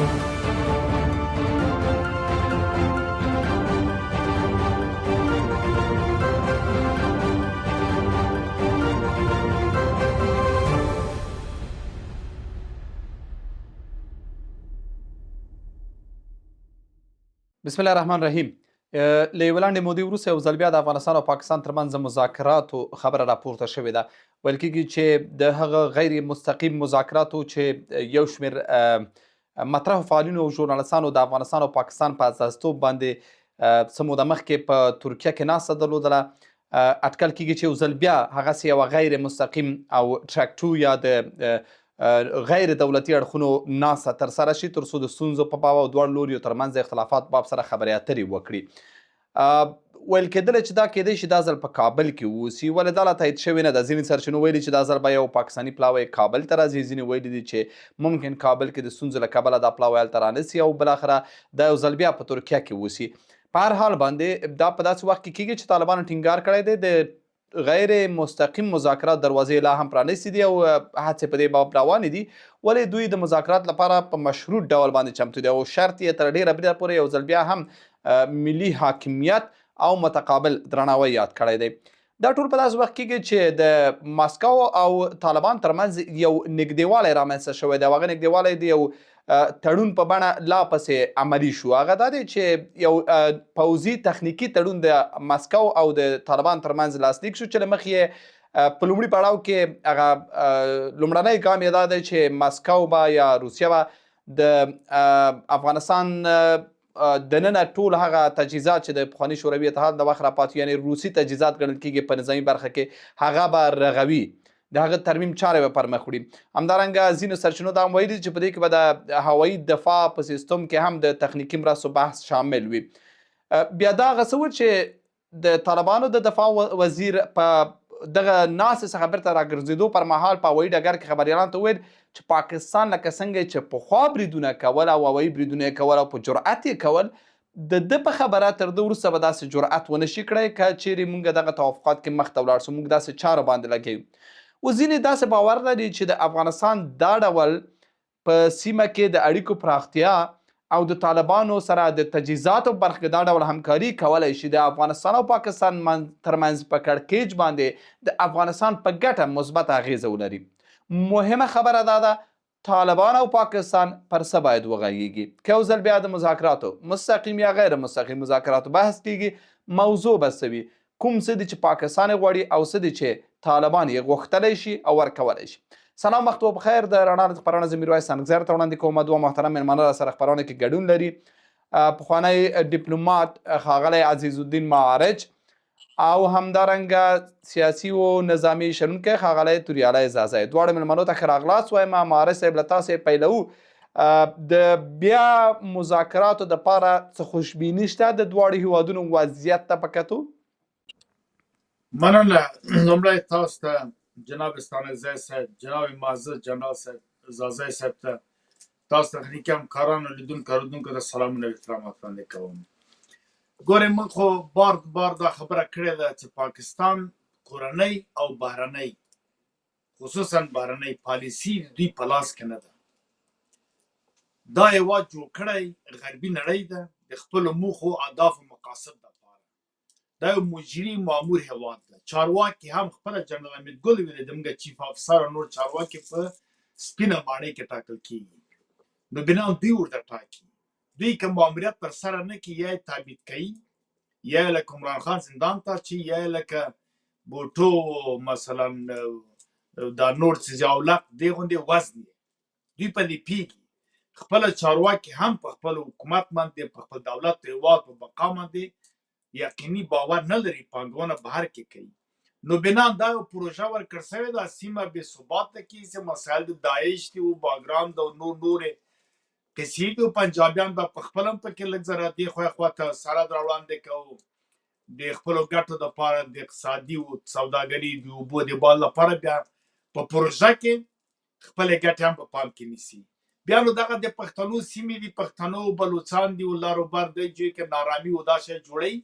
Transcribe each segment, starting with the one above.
بسم الله الرحمن الرحیم. له یوه لنډې مودې وروسته یو ځل بیا د افغانستان او پاکستان ترمنځ د مذاکراتو خبره راپورته شوې ده. ویل کېږي چې د هغه غیر مستقیم مذاکراتو چې یو شمېر مطرحو فعالینو او ژورنالستانو د افغانستان او پاکستان په استازیتوب باندې څه موده مخکې په ترکیه کې ناسته درلودله، اټکل کېږي چې یو ځل بیا هغسې یوه غیر مستقیم او ټراک 2 یا د غیر دولتي اړخونو ناسته ترسره شي تر څو د ستونزو په باب او دواړو لوریو ترمنځ د اختلافات باب سره خبرې اترې وکړي. ویل کېدله چې دا کېدی شي دا ځل په کابل کې واوسي، ولې دا لا تایید شوې نه ده. ځینې سرچینو ویلي چې دا ځل به یو پاکستاني پلاوی کابل ته راځي، ځینې ویلي دي چې ممکن کابل کې د ستونزو له کبله دا پلاوی هلته رانسي او بالاخره دا یو ځل بیا په ترکیه کې واوسي. په هر حال باندې دا په داسې وخت کې کېږي چې طالبانو ټینګار کړی دی د غیر مستقیم مذاکرات دروازې لا هم پرانیستې دي او هڅې په دې باب روانې دي، ولې دوی د مذاکرات لپاره په مشروط ډول باندې چمتو دي او شرط یې تر ډېره بریده پورې یو ځل بیا هم ملي حاکمیت او متقابل درناوی یاد کړی دی. دا ټول په داسې وخت کېږي چې د ماسکو او طالبان ترمنځ یو نږدېوالی رامنځته شوی دی او هغه نږدېوالی د یو تړون په بڼه لا پسې عملي شو. هغه دا دی چې یو پوځي تخنیکي تړون د ماسکو او د طالبان ترمنځ لاسلیک شو چې له مخې یې په لومړي پړاو کې هغه لومړنی ګام یې دا دی چې ماسکو به یا روسیه به د افغانستان دننه ټول هغه تجهیزات چې د پخواني شوروي اتحاد د وخت راپاتې یعنې روسي تجهیزات ګڼل کېږي په نظامي برخه کې هغه به رغوي، د هغه ترمیم چارې به پر مخ وړي. همدارنګه ځینو سرچینو دا هم ویلي چې په دې کې به د هوایي دفاع په سیستم کې هم د تخنیکي مرستو بحث شامل وي. بیا دا هغه څه و چې د طالبانو د دفاع وزیر په دغه ناستې څخه بیرته راګرځېدو پر مهال په هوایي ډګر کې خبریالانو ته وویل چې پاکستان لکه څنګه چې پخوا بریدونه کول او هوایي بریدونه یې کول او په جرأت یې کول، د په خبره تر ده وروسته به داسې جرأت ونه شي کړی که چیرې موږ دغه توافقات کې مخته ولاړ شو، موږ داسې چارو باندې لګوو. اوس ځینې داسې باور لري چې د افغانستان دا ډول په سیمه کې د اړیکو پراختیا او د طالبانو سره د تجهیزاتو برخه دا ډول همکاري کولی شي د افغانستان او پاکستان ترمنځ په کړکېچ باندې د افغانستان په ګټه مثبت اغیزه ولري. مهمه خبره دا ده طالبان او پاکستان پر څه باید وغږیږي. که یو ځل بیا د مذاکراتو مستقیم یا غیر مستقیم مذاکراتو بحث کیږي، موضوع به څه وي، کوم څه دي چې پاکستان یې غواړي او څه دي چې طالبان یې غوښتلی شي او ورکولی شي. سلام، وخت و بخیر. د رڼا د خپرونه زه میرویس سنګزر ته وړاندې کوم. دوه محترم مېلمانه را سره خپرونه کې ګډون لري. پخوانی ډیپلومات ښاغلی عزیز الدین معارج او همدارنګه سیاسي و نظامي شنونکی ښاغلی توریالی زازی. دواړو مېلمنو ته ښه راغلاست وایم. معارج صاحب له تاسې پیلوو، د بیا مذاکراتو دپاره څه خوشبیني شته د دواړو هیوادونو وضعیت ته په کتو؟ مننه. لومړی تاسو ته جناب ستانکزی صاحب، جناب معزز جنرال صاحب زازی صاحب ته، تاسو تخنیکي همکارانو، لیدونکو اورېدونکو ته سلامونه او احترامات وړاندې کوم. ګورئ، موږ خو بار دا خبره کړې ده چې پاکستان کورنۍ او بهرنۍ، خصوصا بهرنۍ پالیسي دوی په لاس کې نه ده. دا هېواد جوړ کړی غربي نړۍ ده د خپلو موخو، اهدافو، مقاصد دپاره. دا یو مجري مامور هېواد ده. چارواکي هم خپله جنرال حمید ګل ویلي د موږ چیف افسر او نور چارواکي په سپینه ماڼۍ کې ټاکل کېږي، نو بنا دوی ورته ټاکي. دوی که ماموریت تر سره نه کړي، یا یې تابید کوي، یا یې لکه عمران خان زندان ته اچوي، یا یې لکه بوټو مثلا دا نور څه زیاولق دې غوندې وزن دوی په دې پوهېږي. خپله چارواکي هم په خپل حکومت باندې، په خپل دولت د هېواد په بقا باندې یقیني باور نه لري، پانګونه بهر کې کوي. نو بنا دا یو پروژه ورکړل شوې ده سیمه بې ثباته کړي، چې مسایل د داعش دي او باګراند او نورې قصې دي. پنجابیان به په خپله هم پکې لږ ذره دې خوا ته سرحد را وړاندې کوو د خپلو ګټو دپاره، د اقتصادي او سوداګري د اوبو د بال لپاره. بیا په پروژه کې خپلې ګټې هم په پام کې نیسي. بیا نو دغه د پښتنو سیمې دي، پښتنو بلوچستان دي، لر و بر دی جوی کې نارامي او دا شی جوړوي.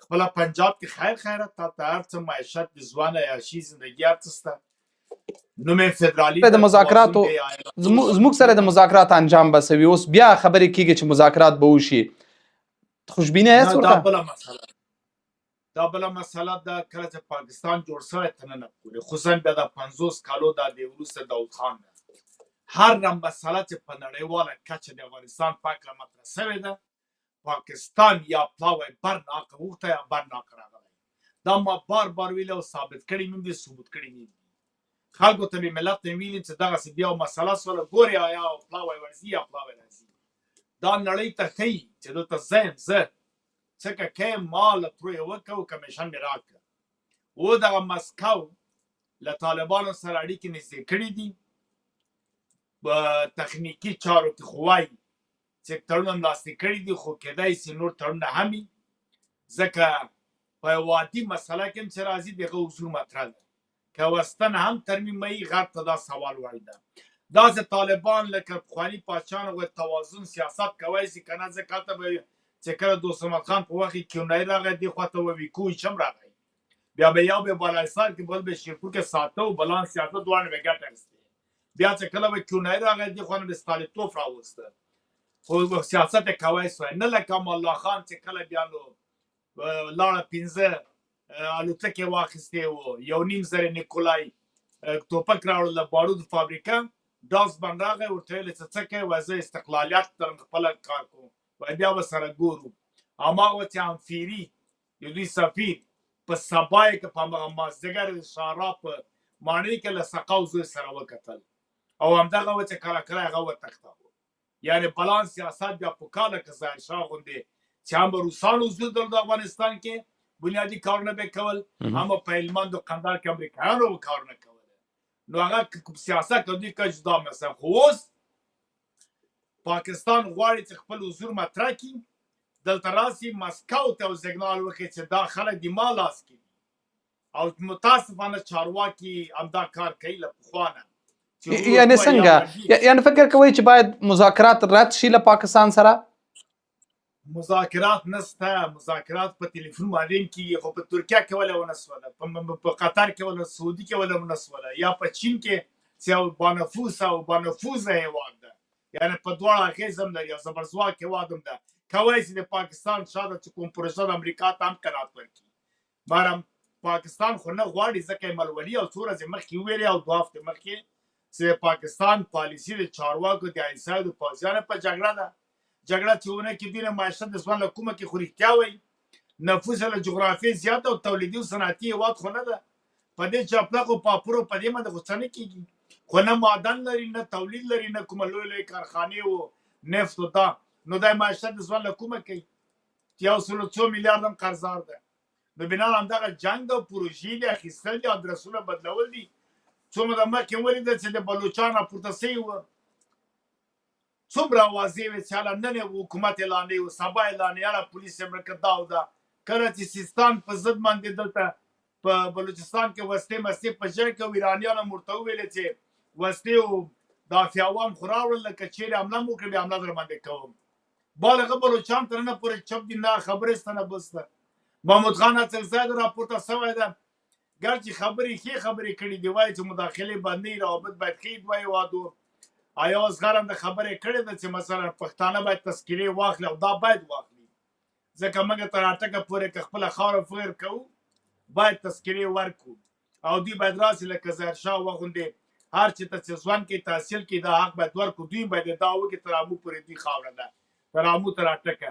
خپله پنجاب کې خیر خیرات، تا ته هر څه معیشت د ځوانه عیاشي زندګي هر څه شته. نوم فدرالي د مذاکراتو زموږ سره د مذاکرات انجام به سوي اوس بیا خبرې کیږي چې مذاکرات به وشي خوشبینه یې دا ورته بله مسله دا بله مسله ده کله چې پاکستان جوړ شوی تر ننه پورې خصوصا بیا د 50 کالو دا د وروسته داود خان ده هر مسله چې په نړیواله کچه د افغانستان په هکله مطرح شوې ده پاکستان یا پلاوی برناکه وخته یا برناکه راغلی دا ما بار بار ویلي او ثابت کړي مې دي ثبوت کړي مې دي خلکو ته مې ملت ته ویلي چې دغسې بیا مسله شوله ګورې آیا پلاوی ورځي یا پلاوی راځي دا نړۍ ته ښیي چې دلته زه یم زه څکه که ما له ترو یې وکړ کمیشن مې راکړه و دغه مسکو له طالبانو سره اړیکې نږدې کړي دي په تخنیکي چارو کې خو وایي چې تړونونه لاسلیک کړي دي خو کیدای شي نور تړونونه هم وي ځکه په یوه عادي مسله کې هم چې راځي د هغه اصول مطرح ده که وستن هم ترمیموي غرب ته دا سوال وړ ده داسې طالبان لکه پخواني پاچاهانو وایي توازن سیاست کوی شي که نه ځکه هلته به چې کله دوست محمد خان په وخت کې کیونایي راغی دې خوا ته ویکو هم راغی بیا به یو به بالاحصار کې بل به شیرپور کې ساته و بلان سیاست دواړه به ګټه اخیستې بیا چې کله به کیونایي راغی دې خوا نه به ستالیتوف راوسته خو سیاست یې کوی شوی نه لکه امان الله خان چې کله بیا نو لاړه 15 الوتکې واخیستې وو 1.5 نیکولای ټوپک راوړل د بارودو فابریکه داس بن راغی ورته ویل چې څه کوې وایي زه استقلالیت لرم خپله کار کوم وایي بیا به سره ګورو هماغه چې امفیري د دوی سفیر په سبا یې که په همغه مازدیګر د شارا په ماڼۍ کې له سقاو زوی سره وکتل او همدغه و چې کله کله هغه وتښته یعنې بلان سیاست بیا په کاله که ظاهرشاه غوندې چې هم به روسانو حضور درلود افغانستان کې بنیادي کارونه به یې کول هم په هلمند و قندهار کې امریکایانو به کارونه کول نو هغه سیاست که دوی که جدا مثلا خو اوس پاکستان غواړي چې خپل حضور مطرح کړي دلته راسي مسکو ته سیګنال وکړي چې دا خلک د ما لاس کې دي او متاسفانه چارواکي همدا کار کوي له پخوا نه یعنې څنګه یعنې فکر کوئ چې باید مذاکرات رد شي له پاکستان سره مذاکرات نسته مذاکرات په تلیفون باندې کېږي خو په ترکیه کې ولې ونه سوله په قطر کې ولې سعودي کې ولې ونه سوله یا په چین کې چې یو بانفوزه هېواد ده یعنې په دواړه اغېز هم لري یو زبرځواک هېواد هم ده کولی شي د پاکستان شاته چې کوم پروژه د امریکا ته هم قناعت ورکړي مګر پاکستان خو نه غواړي ځکه یې ملولي او څو ورځې مخکې وویلې او 2 هفتې مخکې چې پاکستان پالیسي د چارواکو د عیسایو د پوځیانو په جګړه ده جګړه چې ونه کې دینه معیشت د ځوان له کومه کې خو رښتیا وایي نفوس له جغرافیې زیات او تولیدي او صنعتي هېواد خو نه ده په دې چاپلقو پاپورو په دې باندې خو څه نه کېږي خو نه معدن لري نه تولید لري نه کومه لوی لوی کارخانې و نفت و دا نو دا معیشت د ځوان له کومه کوي چې 100 میلیارد هم قرضدار ده نو بنا همدغه جنګ او پروژې دي اخیستل دي ادرسونه بدلول دي څو موده مخکې ولیدل چې د بلوچان راپورته سوي وه څومره واضح وې چې هله نن حکومت اعلانوي و سبا اعلانوي هله پولیس یې مړه کړه دا او دا کله چې سیستان په ضد باندې دلته په بلوچستان کې وسلې مستې په ژړ کې ایرانیانو هم ورته وویلې چې وسلې او دافع عوام خو راوړل لکه چیرې حمله مو وکړې بیا حمله در باندې کوم بالغه بلوچان تر ننه پورې چپ دي نه خبرې شته نه بس ده محمود خان اڅکزی د راپورته سوی ده ګرچې خبرې ښې خبرې کړي دي وایي چې مداخلې باید نه وي روابط باید ښه وي دوه هېوادو آیا اوس غرم د خبرې کړې ده چې مثلا پښتانه باید تذکرې واخلي او دا باید واخلي ځکه موږ تر اټکه پورې که خپله خاوره فکر کوو باید تذکرې ورکړو او دوی باید راسي لکه ظاهرشاه وغوندې هر چې ته چې ځوان کې تحصیل کې دا حق باید ورکړو دوی باید دا وکړي تر امو پورې دوی خاوره ده تر امو تر اټکه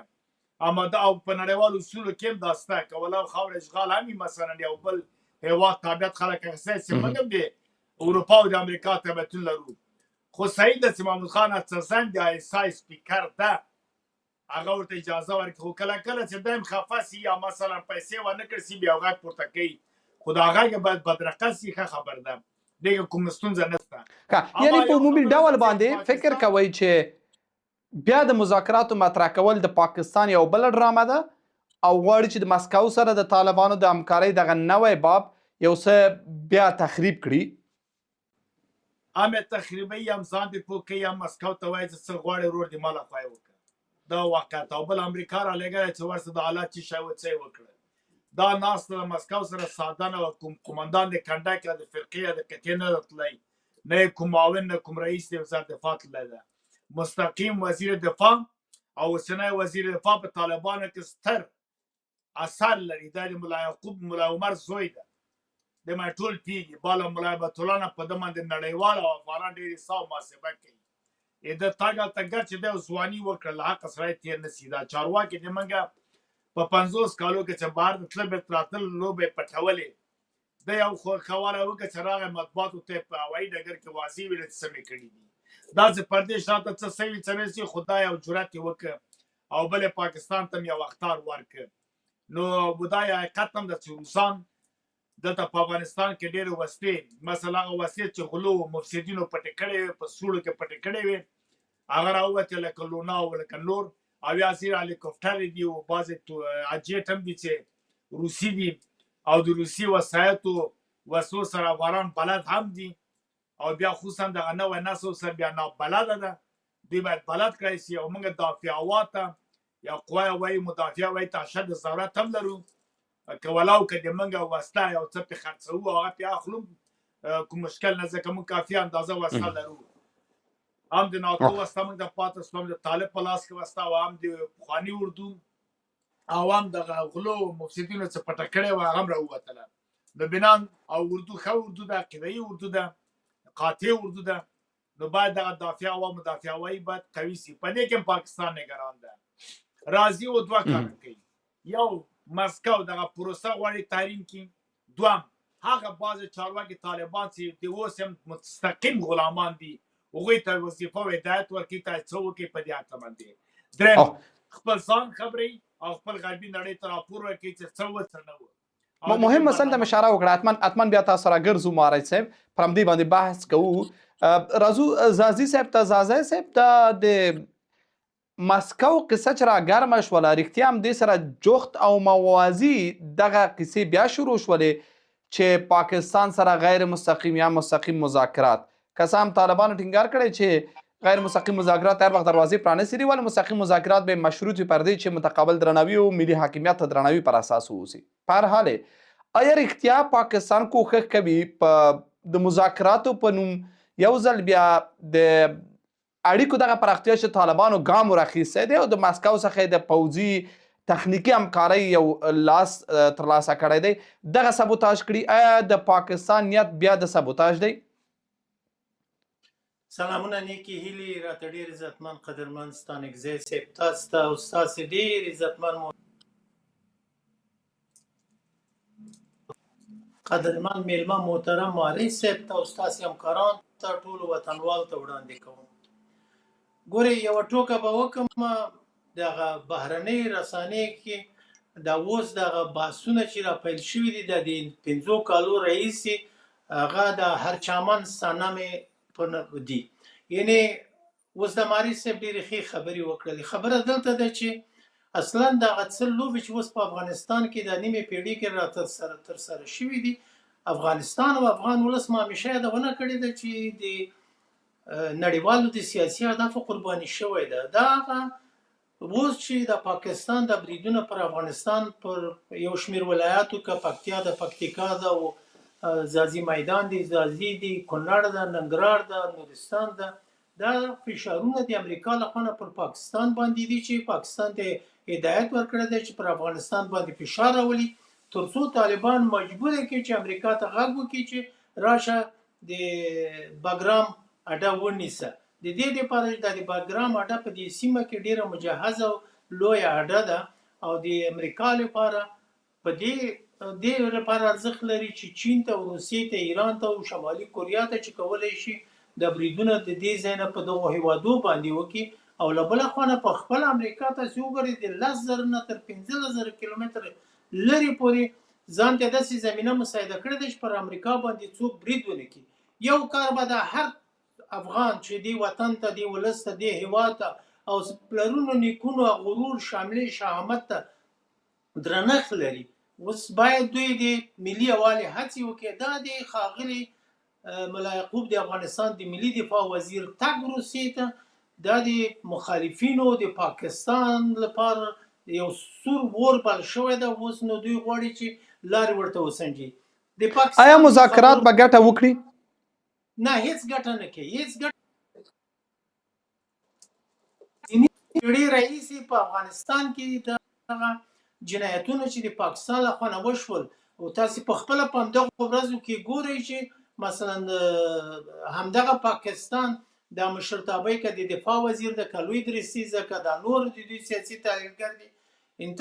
اما دا او په نړیوالو اصولو کې هم دا شته که ولو خاوره اشغال هم وي مثلا یو بل هېواد تابعیت خلک اخیستی چې موږ هم د اروپا او د امریکا تابعیتونه لرو خو صحیح ده چې محمود خان اڅکزی د آیسای سپیکر ده هغه ورته اجازه ورکړي خو کله کله چې دی هم خفه سي یا مثلا پیسې ونه کړي سي بیا غږ پورته کوي خو د هغه کې باید بدرقه سي ښه خبر ده دغه کوم ستونزه نشته یعنې په عمومي ډول باندې فکر کوئ چې بیا د مذاکراتو مطرح کول د پاکستان یو بل ډرامه ده او غواړي چې د مسکو سره د طالبانو د همکارۍ دغه نوی باب یو څه بیا تخریب کړي هم یې تخریبوي هم ځان دې پوه کوي هم مسکو ته وایي چې څه غواړې ورور دې ما لخوا یې وکړه دا واقعیت او بل امریکا رالېږلی چې ورسره د حالات چې شی و څه یې وکړه دا ناست د مسکو سره ساده نه کوم قومندان د کنډک د فرقې د قطعې نه تللی نه کوم معاون نه کوم رئیس د وزارت دفاع تللی ده مستقیم وزیر دفاع او اوسنی وزیر دفاع په طالبانو کې ستر اثر لري دا د ملا یعقوب ملا عمر زوی ده د ما ټول پیږي بالا ملا هیبت الله نه په ده باندې نړیوال او افغانان ډېرې حساب محاسبه کوي د تاګ هلته ګر چې دی ځواني وکړه له حقه سړی تېر نه سي دا چارواکي د موږ په 50 کالو کې چې بهر د تله بیرته راتلل لوبې پټولې د یو خواله وکړه چې راغی مطبوعاتو ته په هوایي ډګر کې واضح ویل چې څه مې کړي دي دا چې پردې شاته څه سوي څه نه سي خدای او جرأت یې وکړه او بل پاکستان ته یو اخطار ورکړ نو دا یو حقیقت هم ده چې روسان دلته په افغانستان کې ډېرې وسلې مثلا هغه وسلې چې غلو مفسدینو پټې کړې وې په سوړو کې پټې کړې وې هغه راووتې لکه لونا او لکه نور او یا زیر هلیکوپټر دي او بعضې اجیټ هم دي چې روسي دي او د روسي وسایطو وسلو سره افغانان بلد هم دي او بیا خصوصا دغه نوی نسل سره بیا نابلده ده دوی باید بلد کړی سي او موږ دافع هوا ته یا قوای هوایي مدافع هوایي ته اشد ضرورت هم لرو که ولاو که د موږ وسله یو څه پرې خرڅوو او هغه پرې اخلو کوم مشکل نه ځکه موږ کافي اندازه وسله لرو هم د ناتو وسله موږ د پاتې شوم د طالب په لاس کې وسله او هم د پخواني اردو او هم دغه غلو مفسدینو څه پټه کړې وه هغه هم راووتله نو بنان او اردو ښه اردو ده عقیدهيي اردو ده قاطع اردو ده نو باید دغه دافع هوا مدافع هوایي باید قوي سي په دې کې پاکستان نگران ده راضي او دوه کار کوي یو مسکو دغه پروسه غواړي تحریم کړي دوم هغه بعضې چارواکي طالبان چې د اوس هم مستقیم غلامان دي هغوی ته وظیفه او هدایت ورکړي ته څه وکړي په دې هکله باندې درېیم خپل ځان خبرې او خپل غربي نړۍ ته راپور ورکړي چې څه و څه نه و مهم مسله ته اشاره وکړه حتما بیا تاسو را ګرځو مارای صاحب پر همدې باندې بحث کوو راځو زازي صاحب ته زازی صاحب ته د مسکو قصه چې را ګرمه شوله رښتیا هم دې سره جوخت او موازي دغه قصې بیا شروع شولې چې پاکستان سره غیر مستقیم یا مستقیم مذاکرات که څه هم طالبانو ټینګار کړی چې غیر مستقیم مذاکرات هر وخت دروازې پرانیستې دي ولې مستقیم مذاکرات به مشروط پر دې چې متقابل درناوي او ملي حاکمیت ته درناوي پر اساس واوسي په هر حال آیا رښتیا پاکستان کوښښ کوي په د مذاکراتو په نوم یو ځل بیا د اړیکو دغه پراختیا چې طالبانو ګام ورخیستی دی او د مسکو څخه د پوځي تخنیکي همکارۍ یو لاس ترلاسه کړی دی دغه سبوتاژ کړي آیا د پاکستان نیت بیا د سبوتاژ دی سلامونه نیکی هیلې راته ډېر عزتمن قدرمن ستانکزی صاحب تاسو ته او ستاسې ډېر عزتمن قدرمن میلمه محترم مارای صاحب ته او ستاسې همکاران ته ټولو وطنوالو ته وړاندې کوم ګورې یوه ټوکه به وکړم دغه بهرنۍ رسنۍ کې دا اوس دغه بحثونه چې راپیل شوي دي د 5 کالو راهیسې هغه د هرچامن ستانمې دي یعنی اوس د مارای صاحب ډېرې ښې خبرې وکړلې خبره دلته ده چې اصلا دغه څه لوبې چې اوس په افغانستان کې د نیمې پیړۍ کې ترسره شوي دي افغانستان او افغان ولس ما همیشه یادونه کړې ده چې د نړیوالو د سیاسي اهدافو قرباني شوی ده دا هغه اوس چې د پاکستان د بریدونه پر افغانستان پر یو شمېر ولایاتو که پکتیا ده پکتیکا ده او زازي میدان دی زازي دی کونړ ده ننګرهار ده نورستان ده دا فشارونه د امریکا لخوا پر پاکستان باندې دي چې پاکستان ته هدایت ورکړی دی چې پر افغانستان باندې فشار راولي ترڅو طالبان مجبور کړي چې امریکا ته غږ وکړي چې راشه د باګرام اډه ونیسه د دې لپاره د باګرام اډه په دې سیمه کې ډیره مجهزه او لویه اډه ده او د امریکا لپاره په دې لپاره ارزښت لري چې چین ته او روسیې ته ایران ته او شمالي کوریا ته چې کولی شي د بریدونه د دې ځای نه په دغو هیوادو باندې وکړي او له بله خوا نه په خپله امریکا ته چې وګورئ د 10,000 نه تر 15,000 کیلومتر لرې پورې ځان ته داسې زمینه مساعده کړې ده چې پر امریکا باندې څوک برید ونه کړي یو کار به د هر افغان چې دی وطن ته دی ولس ته دی هیواد ته او پلرونو نیکونو غرور شاملې شهامت ته درنښت لري اوس باید دوی د ملي یووالي هڅې وکړي دا د ښاغلي ملا یعقوب د افغانستان د ملي دفاع وزیر تګ روسیې ته دا د مخالفینو د پاکستان لپاره یو سور اور بل شوی ده، اوس نو دوی غواړي چې لارې ورته وسنجي. د پاکستان آیا مذاکرات به ګټه وکړي؟ نه، هیڅ ګټه نه کوي، هیڅ ګټه. ځینې پیړۍ راهیسې په افغانستان کې دغه جنایتونه چې د پاکستان لخوا نه وشول، او تاسې په خپله په همدغو ورځو کې ګورئ چې مثلا همدغه پاکستان د مشرتابه که د دفاع وزیر ده، که لوی درستیزه، که دا نور د دوی سیاسي تحلیلګر دي،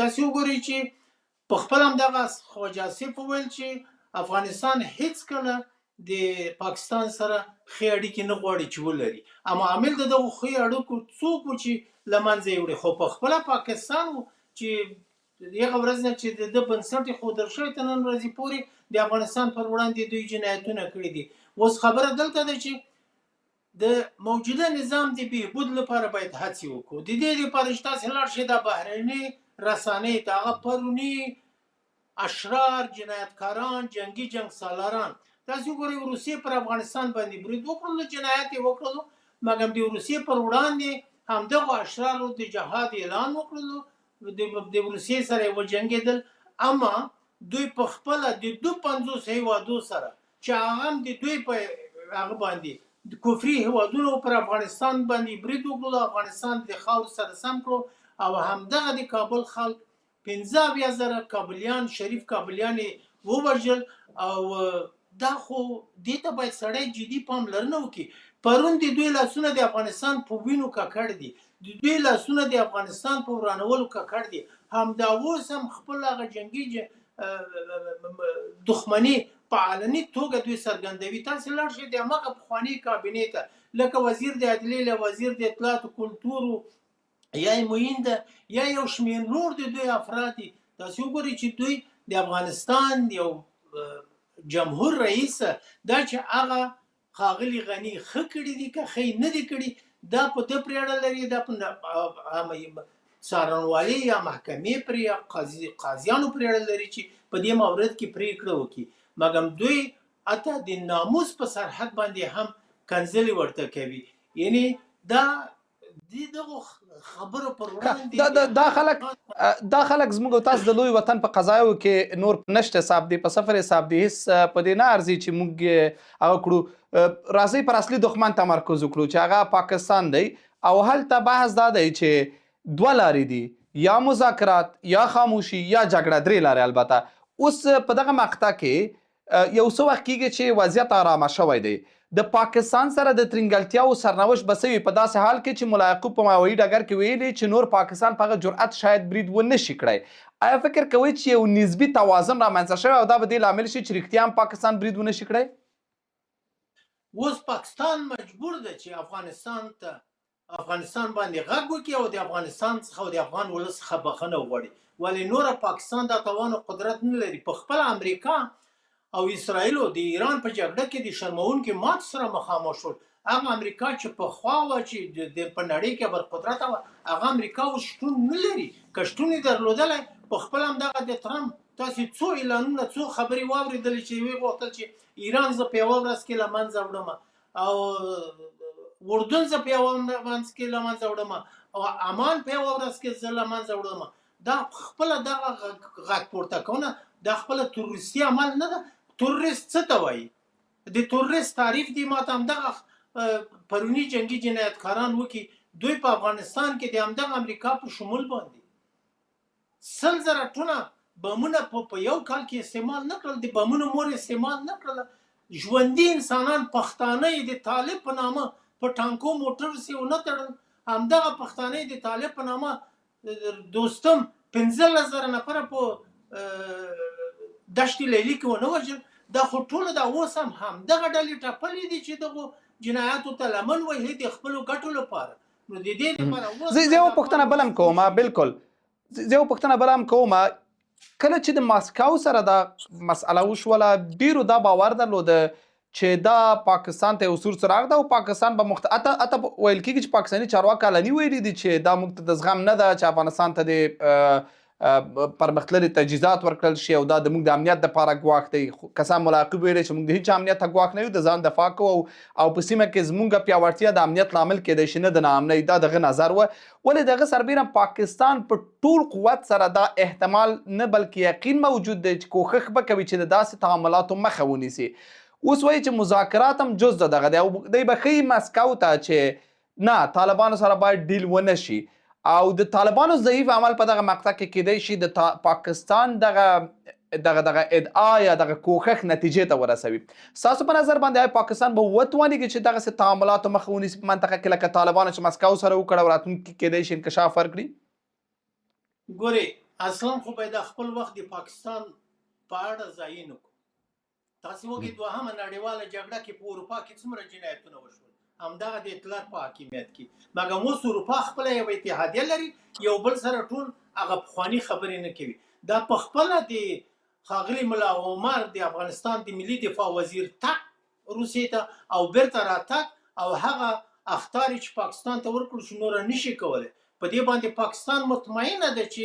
تاسې وګورئ چې په خپل همدغه خواجه آصف وویل چې افغانستان هیڅکله د پاکستان سره ښې اړیکې نه غواړي چې ولري، اما عامل د دغو ښې اړیکو څوک و چې له منځه یې وړي، خو په خپله پاکستان و چې هغه ورځ نه چې د ده بنسټ ایښودل شوی تر نن ورځې پورې د افغانستان پر وړاندې دوی جنایتونه کړي دي. اوس خبره دلته ده چې د موجوده نظام د بهبود لپاره باید هڅې وکړو. د دې لپاره چې تاسې لاړ شئ دا بهرنۍ رسنۍ ته، هغه پروني اشرار، جنایتکاران، جنگي جنګسالاران، تاسې وګورئ روسیې پر افغانستان باندې برید وکړلو، جنایت یې وکړلو، مګر د روسیې پر وړاندې همدغو اشرارو د جهاد اعلان وکړلو، د روسیې سره یې وجنګېدل، اما دوی په خپله د 52 هیوادو سره چې هغه هم د دوی په هغه باندې کفري هیوادونو پر افغانستان باندې برید وکړلو، افغانستان د خاورو سره سم کړو، او همدغه د کابل خلک 15,000 کابلیان، شریف کابلیان یې ووژل. او دا خو دې ته باید سړی جدي پاملرنه وکړي. پرون د دوی لاسونه د افغانستان په وینو ککړ دي، د دوی لاسونه د افغانستان په ورانولو ککړ دي، همدا اوس هم خپل هغه جنګي دښمني په علني توګه دوی څرګندوي. تاسې لاړ شئ د هماغه پخواني کابینې ته، لکه وزیر د عدلیې له وزیر د اطلاعاتو کلتورو، یا معین ده، یا یو شمېر نور د دوی افراد دي. تاسې وګورئ چې دوی د افغانستان یو جمهور رئیس دا چې هغه ښاغلي غني ښه کړي دي که ښه نه دي کړي، دا په ده پرې اړه لري، دا په څارنوالۍ یا محکمې پرې یا قاضیانو پرې اړه لري چې په دې مورد کې پرېکړه وکړي. مګر دوی حتی د ناموس په سرحد باندې هم کنځلې ورته کوي. یعنی دا دغه خبرو پر وړاندې دا خلک زموږ او تاسو د لوی وطن په قضایو کې نور نشته حساب دی، په سفر حساب دی، هیڅ په دې نه ارزي چې موږ هغه کړو. راځئ پر اصلي دښمن تمرکز وکړو چې هغه پاکستان دی، او هلته بحث دا دی چې دوه لارې دي، یا مذاکرات، یا خاموشي، یا جګړه، درې لارې. البته اوس په دغه مقطع کې یو څه وخت کېږي چې وضعیت آرامه شوی دی، د پاکستان سره د ترنګلتیاو سرنوشت به څه وي په داسې حال کې چې ملا یعقوب په ماویي ډګر کې ویلي چې نور پاکستان په هغه جرأت شاید برید ونه شي کړی. آیا فکر کوئ چې یو نسبي توازن رامنځته شوی او دا به دې لامل شي چې رښتیا هم پاکستان برید ونه شي کړی؟ اوس پاکستان مجبور ده چې افغانستان باندې غږ وکړي او د افغانستان څخه او د افغان ولس څخه بخښنه وغواړي، ولې نوره پاکستان دا توان او قدرت نه لري. په خپله امریکا او اسرائیلو د ایران په جګړه کې د شرمونکې مات سره مخامخ شول. هغه امریکا چې پخوا وه چې په نړۍ کې برقدرته وه، هغه امریکا اوس شتون نه لري. که شتون یې درلودلی، په خپل همدغه د ترامپ تاسې څو اعلانونه، څو خبرې واورېدلې چې ویې غوښتل چې ایران زه په یوه ورځ کې له منځه وړم، او اردن زه په یوه ورځ کې له منځه وړم، او عمان په یوه ورځ کې زه له منځه وړم. دا خپله دغه غږ پورته کونه دا خپله تروریستي عمل نه ده. تروریست څه ته وایي؟ د تروریست تعریف دی ماته همدغه پروني جنګي جنایتکاران وکړي. دوی په افغانستان کې د همدغه امریکا په شمول باندې 100,000 ټونه بمونه په یو کال کې استعمال نه کړل، د بمونو مور استعمال نه کړل. ژوندي انسانان پښتانه د طالب په نامه په ټانکو موټر سې ونه تړل. همدغه پښتانه د طالب په نامه دوستم 15,000 نفره په دشت لیلی کې ونه وژل. دا خو ټوله دا اوس هم همدغه ډلې ټپلې دي چې دغو جنایاتو ته لمن وهي د خپلو ګټو لپاره. نو د دې لپاره زه یو پوښتنه بل هم کوم، بالکل زه یو پوښتنه بل هم کوم. کله چې د ماسکو سره دا مسئله وشوله، ډیرو دا باور درلوده چې دا پاکستان ته یو سور څراغ ده او پاکستان به حتی ویل کېږي چې پاکستاني چارواکي علني ویلي دي چې دا موږ ته د زغم نه ده چې افغانستان ته د پرمختللي تجهیزات ورکړل شي او دا زموږ د امنیت دپاره ګواښ دی. کسان ملاقب ویلی چې موږ د هېچا امنیت ته ګواښ نه یو، د ځان دفاع کوو او په سیمه کې زموږ پیاوړتیا د امنیت لامل کیدی شي، نه د ناامنۍ. دا دغه نظر و. ولې دغه سربیره پاکستان په ټول قوت سره دا احتمال نه بلکې یقین موجود دی چې کوښښ به کوي چې د داسې تعاملاتو مخه ونیسي. اوس وایي چې مذاکرات هم جز د دغه دی او دی به ښیي مسکو ته چې نه، طالبانو سره باید ډیل ونه شي او د طالبانو ضعیف عمل په دغه مقطع کې کیدی شي د پاکستان دغه ادعا یا دغه کوښښ نتیجې ته ورسوي. ستاسو په نظر باندې آیا پاکستان به وتوانېږي چې دغسې تعاملاتو مخه ونیسي په منطقه کې لکه طالبانو چې مسکو سره وکړه او راتلونکي کې کیدی شي انکشاف ورکړي؟ ګورې اصلا خو باید خپل وخت د پاکستان په اړه ضایع نه کړو. تاسې وګورئ دوهمه نړیواله جګړه کې په اروپا کې څومره جنایتونه وشول، همدغه د هټلر په حاکمیت کې. مګر اوس اروپا خپله یوه اتحادیه لري، یو بل سره ټول هغه پخواني خبرې نه کوي. دا په خپله د ښاغلي ملا عمر د افغانستان د ملي دفاع وزیر تګ روسیې ته او بیرته راتګ او هغه اخطار چې پاکستان ته ورکړل شو نوره نشي کولی. په دې باندې پاکستان مطمئنه ده چې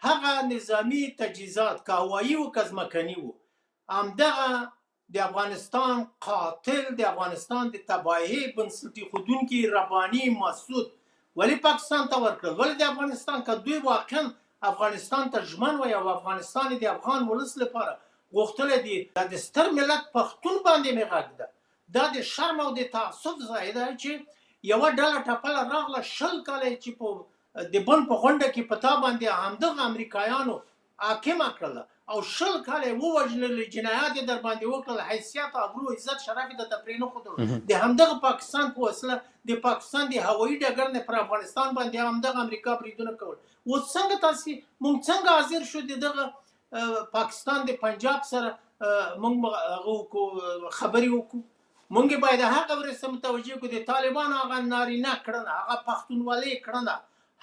هغه نظامي تجهیزات که هوایي و که ځمکني و، همدغه د افغانستان قاتل، د افغانستان د تباهي بنسټ ایښودونکي رباني مسعود ولې پاکستان ته ورکړل؟ ولې د افغانستان که دوی واقعا افغانستان ته ژمن وی او افغانستان د افغان ولس لپاره غوښتلی دي، دا د ستر ملت پښتون باندې مې غږ ده. دا د شرم او د تعصب ځای ده چې یوه ډله ټپله راغله 20 کاله چې په د بن په غونډه کې په تا باندې همدغه امریکایانو حاکمه کړله او 20 کاله یې ووژلل، جنایات یې در باندې وکړل، حیثیت، ابرو، عزت، شرف یې درته پرې نه ښودلو. د همدغه پاکستان په وسیله د پاکستان د هوایي ډګر نه پر افغانستان باندې همدغه امریکا بریدونه کول. اوس څنګه تاسې موږ څنګه حاضر شو د دغه پاکستان د پنجاب سره موږ هغه وکړو، خبرې وکړو؟ موږ باید هغه ورسته متوجه کړو د طالبانو هغه نارینه کړنه، هغه پښتونولۍ کړنه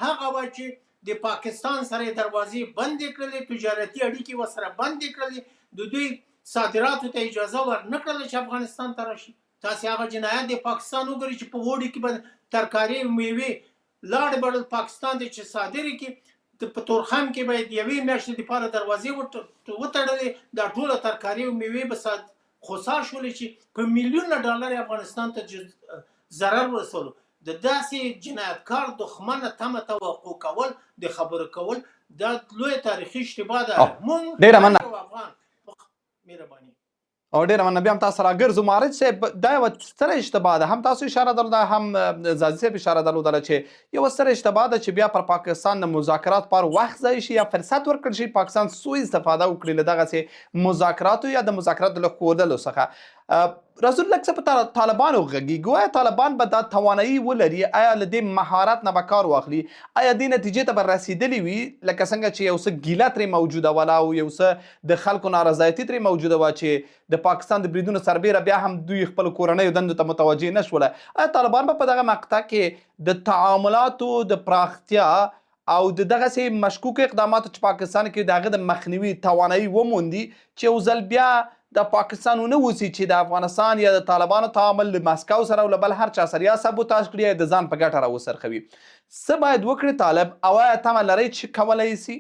هغه وه چې د پاکستان سره دروازې بندې کړلې، تجارتي اړیکې ورسره بندې کړلې، د دوی صادراتو ته اجازه ورنه کړله چې افغانستان ته راشي. تاسې هغه جنایت د پاکستان وګورئ چې په اوړي کې به ترکاري میوې لاړې بړل پاکستان ته چې صادرې کړي، په تورخم کې به د یوې میاشتې دپاره دروازې وتړلې، دا ټوله ترکاري او میوې به خوسا شولې چې په میلیونه ډالر افغانستان ته ضرر ورسولو. د داسې جنایتکار دښمنه تمه توقع کول د خبرو کول دا لوی تاریخي اشتباه ده. ډېره مننه. مهرباني او ډېره مننه. بیا هم تاسو راګرځو معرض صاحب، دا یوه ستره اشتباه ده. هم تاسو اشاره درلوده، هم زازي صاحب اشاره درلودله چې یوه ستره اشتباه ده چې بیا پر پاکستان د مذاکرات پر وخت ځای شي یا فرصت ورکړل شي پاکستان سوء استفاده وکړي له دغسې مذاکراتو یا د مذاکراتو له ښودلو څخه. رسول لږ څه په طالبانو غږیږو، آیا طالبان به دا توانایي ولري؟ آیا له دې مهارت نه به کار واخلي؟ آیا دې نتیجې ته به رسېدلي وي لکه څنګه چې یو څه ګیله ترې موجوده وله او یو څه د خلکو نارضایتي ترې موجوده وه چې د پاکستان د بریدونو سربیره بیا هم دوی خپلو کورنیو دندو ته متوجه نه شوله؟ آیا طالبان به په دغه مقطع کې د تعاملاتو د پراختیا او د دغسې مشکوک اقداماتو چې پاکستان کې د هغه د مخنیوي توانایي وموندي چې یو ځل بیا د پاکستان ونه اوسي چې د افغانستان یا د طالبانو تعامل له مسکو سره او له بل هر چا سره یا سبوتاژ کړي یا د ځان په ګټه راوڅرخوي؟ څه باید وکړي طالب او آیا تمه لرئ چې کولی سي؟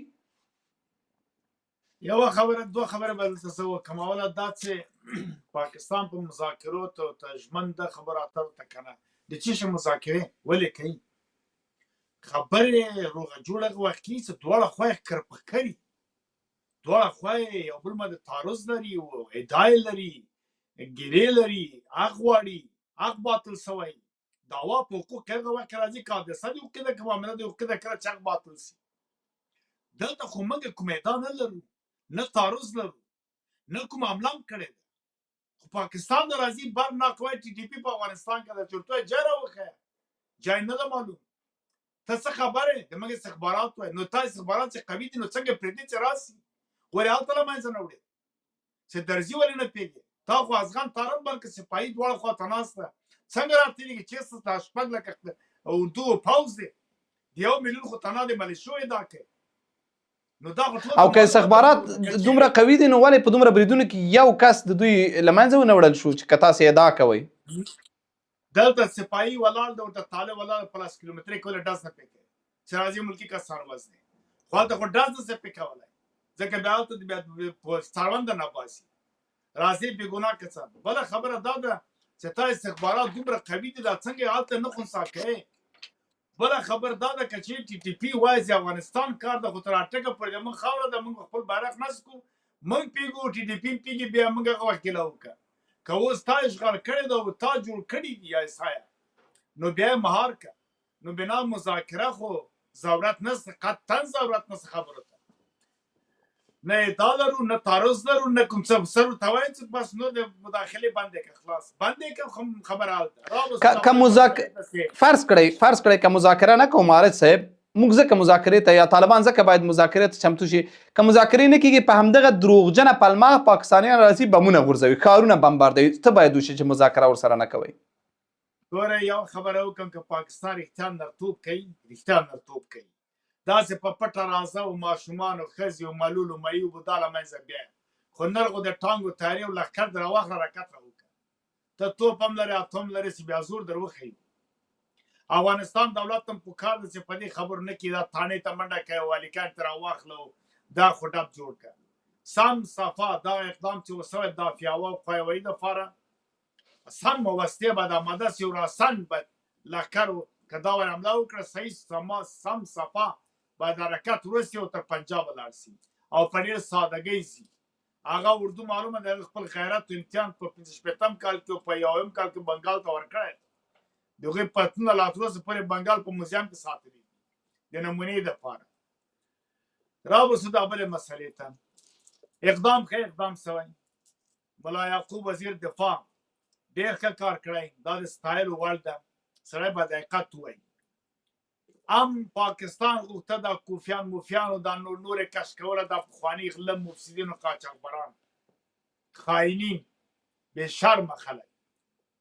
یوه خبره دوه خبره به دلته څه وکړم. اوله دا چې پاکستان په مذاکراتو ته ژمن ده، خبرو اترو ته که نه. د څه شي مذاکرې ولې کوي؟ خبرې روغه جوړه وخت کوي چې دواړه خوا یې کرپخ کړي، دواړه خوا یې یو بل باندې تعرض لري او ادعای لري، ګیرې لري، حق غواړي، حق باطل سوی. دعوا په حقوق هغه وخت راځي که حادثه د حقوق ده که معامله د حقوق ده کله چې حق باطل سي. دلته خو موږ کوم ادعا نه لرو، نه تعرض لرو، نه کوم حمله هم کړې ده. خو پاکستان نه راځي بر ناکوای ټي ټي پي په افغانستان کې ده چې ورته جای راوښیه، جای نه ده معلوم. ته څه خبرې د موږ استخبارات وایي، نو تا استخبارات چې قوي دي نو څنګه پرېږدي چې راسي؟ ولې هلته له منځه نه وړې؟ چې درځي ولې نه پرېږدي؟ تا خو افغان طرف بلکې سپاهي دواړه خوا ته ناسته، څنګه راتېرېږي؟ چېرته دا 6 لکه اردو پوځ دی، د 1 میلیون خو تنها د ملیشو ادعا کوي. نو دا خو او که استخبارات دومره قوي دي نو ولې په دومره بریدونو کې یو کس د دوی له منځه ونه وړل شو چې که تاسې ادعا کوئ؟ دلته سپاهي ولاړ ده، ورته طالب ولاړ 50 کیلومترۍ کوله ډز نه پرې کوي چې راځي ملکي کسان وزني. خو هلته خو ډز نسي پې کولی ځکه بیا هلته بیا په څاړونده نه باسي راځي بې ګناه کسان. بله خبره دا ده چې تا استخبارات دومره قوي دي دا څنګه هلته نه خونسا کوې. بله خبر دا ده که چې ټي ټي پي وایي افغانستان کار ده خو تر اټکه پورې د موږ خاوره ده موږ خپل بیرغ نصب کړو موږ پېږو ټي ټي پي پېږي بیا موږ هغه وخت ګیله وکړه که اوس تا اشغال کړی ده او تا جوړ کړي دي یا عیسایه نو بیا یې مهار کړه نو بنا مذاکره خو ضرورت نشته قطعا ضرورت نشته خبرو ته نه یې دا لرو نه تعرض لرو نه کوم څه سر ورته وایي چې بس نور د مداخلې بندې کړه خلاص بندې کړه خبره هلته فرض کړئ که مذاکره نه کوو مارج صاحب موږ ځکه مذاکرې ته یا طالبان ځکه باید مذاکرې ته چمتو شي که مذاکرې نه کېږي په همدغه دروغجنه پلمه پاکستانیان راځي بمونه غورځوي ښارونه بمباردوي څه باید وشي چې مذاکره ورسره نه کوئ ګوره یو خبره وکړم که پاکستان رښتیا نرتوب کوي داسې په پټه راځه او ماشومان او ښځې او ملول او معیوب او دا له منځه بیایه خو نرغو د ټانګو تیارې او لښکر در راواخله حرکت راوکړه ته توپ هم لرې اتوم لرې چې بیا زور در وښیي افغانستان دولت هم پکار ده چې په دې خبرو نه کړي دا تانې ته منډه کوي والیکان ترې راواخله دا خو ډب جوړ کړه سم صفا دا اقدام چې وسوی دا فیاوه او خویوایي دپاره سم وسلې به د آماده سي او راسن به لښکر که دا ور حمله وکړه صحیح سم صفا باید حرکت وروسي او تر پنجاب ولاړ سي او په ډېر سادګۍ ځي هغه اردو معلومه ده خپل خیرات او امتحان په 55 کال کې او په 1 کال کې بنګال ته ورکړی د هغوی پتنونه لا تر اوسه پورې بنګال په موزیم کې ساتلي د نمونې دپاره راوبسو دا بلې مسلې ته اقدام ښه اقدام سوی ملا یعقوب وزیر دفاع ډېر ښه کار کړی دا د ستایلو وړ ده سړی باید حقیقت ووایي هم پاکستان غوښته دا کوفیان موفیانو دا نورې کش کوله دا پخواني غله مفسدین او قاچاقبران خاینین بې شرمه خلک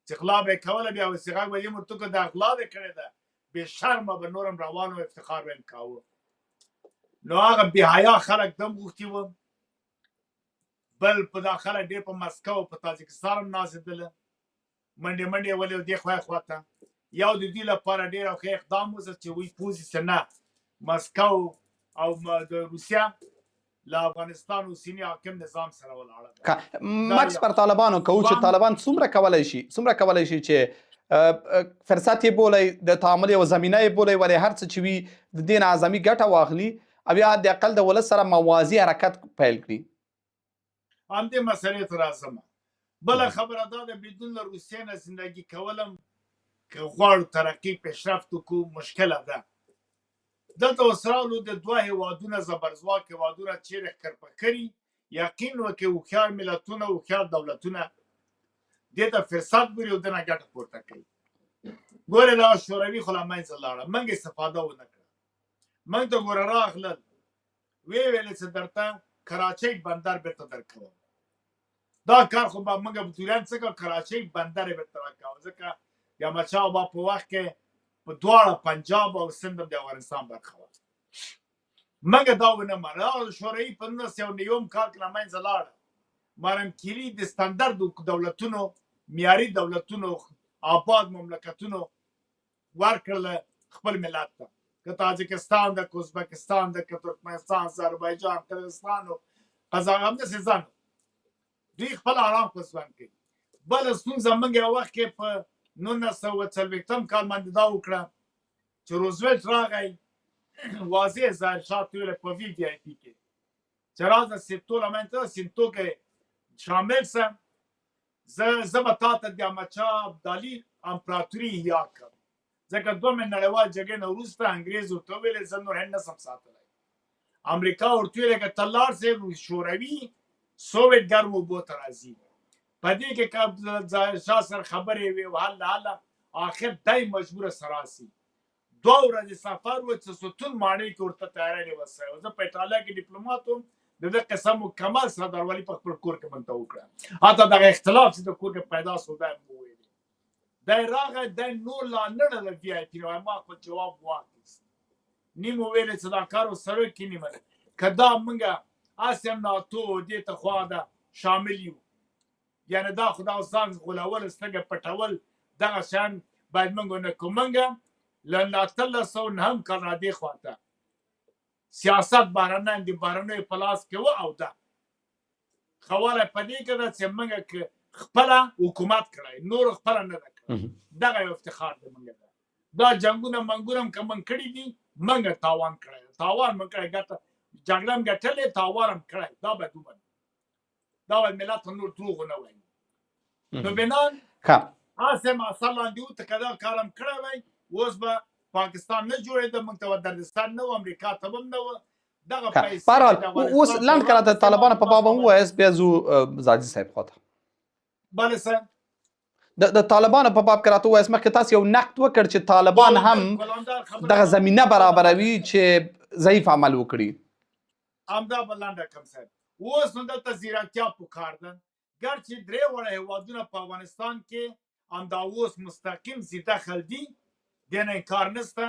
چې غلا به یې کوله بیا وسیغه به یې مرتکو دا غلا دې کړې ده بې شرمه به نور هم روان و افتخار به یې کاوه نو هغه بې حیا خلک دم غوښتي وه بل په دا خلک ډېر په مسکو په تاجکستان هم نازېدله منډې منډې ولې دې خوا خوا ته یو د دې لپاره ډېر ښه اقدام وشو چې وایي پوځي چې نه مسکو او د روسیه له افغانستان اوسني حاکم نظام سره ولاړه ده مکس پر طالبانو کوو چې طالبان څومره کولی شي چې فرصت یې بولی د تعامل یوه زمینه یې بولی ولې هر څه چې وي د دې نه اعظمي ګټه واخلي او یا د اقل د ولس سره موازي حرکت پیل کړي همدې مسئلې ته راځم بله خبره دا ده بدون له روسیې نه زندګي کولم که غواړو ترقي پیشرفت وکړو مشکله ده دلته اوس راغلو د دوه هېوادونه زبرځواک هېوادونه چیرې ښکرپه کړي یقین وکړي هوښیار ملتونه هوښیار دولتونه دې ته فرصت ګوري او دنه ګټه پورته کوي ګورې دا شوروي خو له منځه لاړه موږ استفاده ونه کړه موږ ته ګوره راغلل ویې ویلې چې درته کراچۍ بندر بېرته درکوم دا کار خو به موږ ابتوریان څه کوو کراچۍ بندر یې بېرته راکوو ځکه د احمدشاه بابا په وخت کې په دواړه پنجاب او سند هم د افغانستان برخه وه موږ دا ونه منله هغه شوروي په 1909 کال کې له منځه لاړه مارمکیلي د ستندرد دولتونو معیاري دولتونو آباد مملکتونو ورکړله خپل ملت ته که تاجکستان ده که ازبکستان ده که ترکمنستان آذربایجان قزاقستان او قزاق همداسې ځان دوی خپل آرام په ژوند کوي بله ستونزه موږ یو وخت کې په 1940 کال باندې دا وکړه چې روزولټ راغی واضح ظاهر شاه ته ویل په وي آی پي کې چې راځه سیپتو لمنته سینتو کې شامل سم زه به تا ته د احمدشاه ابدالي امپراتوري احیا کړم ځکه دویمې نړیوال جګړې نه وروسته انګرېز ورته وویلې زه نور هند نشم ساتلی امریکا ورته ویلې که ته لاړ سې شوروي سوویت ګرمو اوبو ته راځي په دې کې که ظاهرشاه سره خبرې وې او هله آخر دی مجبوره سره راسي 2 ورځې سفر و چې ستون ماڼۍ کې ورته تیاری وسوی زه په ایټالیا کې ډیپلومات وم د دې قسم مکمل سرداروالي په خپل کور کې مونږ ته وکړه حتی دغه اختلاف چې د کور کې پیدا سو دا مو ویلې دی راغی دی نور لا نړه د وي آی پي ما خپل جواب واخیست نیمو ویلې چې دا کار ورسره کې نیمه که دا مونږ هسې هم ناتو دې ته خوا ده شامل یو یعنې دا خو دا ځان غولول سترګې پټول دغه شیان باید موږ ونه کړو موږ له 1909 کال را دې خوا ته سیاست بهرنیان د بهرنیو په لاس کې و او ده خواله په دې کې ده چې موږ خپله حکومت کړی نور خپله نه ده کړی دغه یو افتخار دی موږ ده دا جنګونه منګونه هم که موږ کړي دي موږ تاوان کړی تاوان موږ کړی ګټه جګړه هم ګټلې تاوان هم کړی دا باید ومنو دا باید ملت ته نور دروغ ونه وایي نو بنان هسې مثل لاندې و ته که دا کار هم کړی وی اوس به پاکستان نه جوړېده موږ ته به دردستان نه و امریکا ته هم نه و دغه پیسې بهرحال اوس لنډ کړه د طالبانو په باب هم ووایاست بیا ځو زاجي صاحب خواته بله صاحب د طالبانو په باب کې راته ووایاست مخکې تاسو یو نقد وکړ چې طالبان هم دغه زمینه برابروي چې ضعیف عمل وکړي همدا به لنډه کړم صاحب اوس نو دلته ځیرکتیا پکار ده ګرچې درې واړه هېوادونه په افغانستان کې همدا اوس مستقیم زی دخل دي دې نه انکار نشته